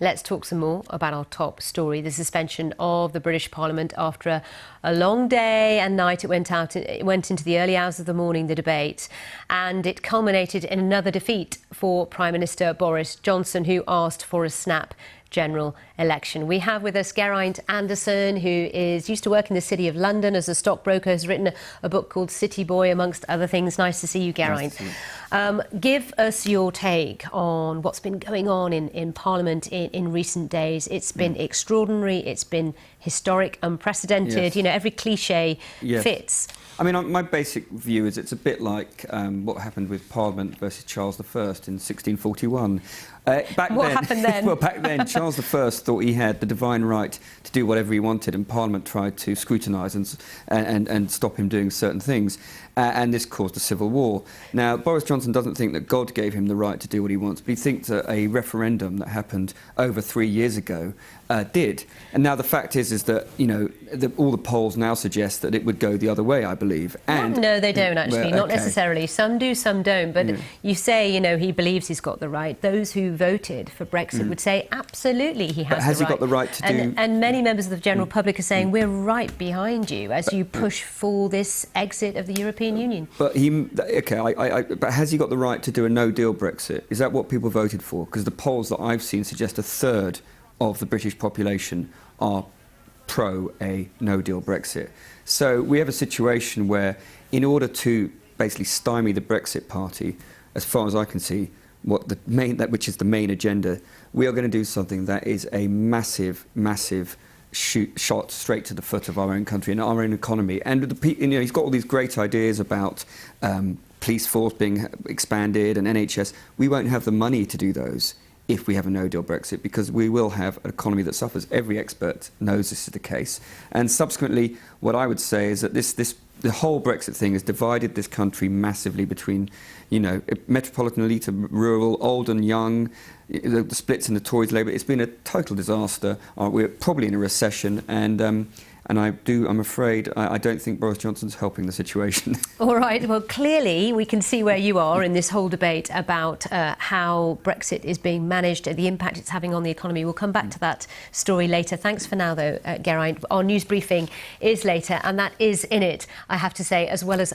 Let's talk some more about our top story, the suspension of the British Parliament after a long day and night. It went into the early hours of the morning, the debate, and it culminated in another defeat for Prime Minister Boris Johnson, who asked for a snap general election. We have with us Geraint Anderson, who used to work in the City of London as a stockbroker, has written a book called Cityboy, amongst other things. Nice to see you, Geraint. Nice. Give us your take on what's been going on in Parliament in recent days. It's been extraordinary, it's been historic, unprecedented. Yes. You know, every cliche fits. I mean, my basic view is it's a bit like what happened with Parliament versus Charles I in 1641. What happened then? Well, back then, Charles I thought he had the divine right to do whatever he wanted, and Parliament tried to scrutinise and stop him doing certain things. And this caused a civil war. Now, Boris Johnson doesn't think that God gave him the right to do what he wants, but he thinks that a referendum that happened over 3 years ago did. And now the fact is that, you know, all the polls now suggest that it would go the other way, I believe. And no, they don't, actually. Well, not necessarily. Some do, some don't. But you say, you know, he believes he's got the right. Those who voted for Brexit would say absolutely he has the right. Has he got the right to do... And many members of the general public are saying we're right behind you as you push for this exit of the European Union. But but has he got the right to do a no-deal Brexit? Is that what people voted for? Because the polls that I've seen suggest a third of the British population are pro a no-deal Brexit. So we have a situation where, in order to basically stymie the Brexit party, as far as I can see, which is the main agenda, we are going to do something that is a massive shot straight to the foot of our own country and our own economy. And he's got all these great ideas about police force being expanded and NHS. We won't have the money to do those if we have a no-deal Brexit, because we will have an economy that suffers. Every expert knows this is the case. And subsequently, what I would say is that the whole Brexit thing has divided this country massively between, you know, metropolitan elite and rural, old and young, the splits in the Tories, Labour. It's been a total disaster. We're probably in a recession, and I'm afraid I don't think Boris Johnson's helping the situation. All right. Well, clearly we can see where you are in this whole debate about how Brexit is being managed, the impact it's having on the economy. We'll come back to that story later. Thanks for now, though, Geraint. Our news briefing is later, and that is in it, I have to say, as well as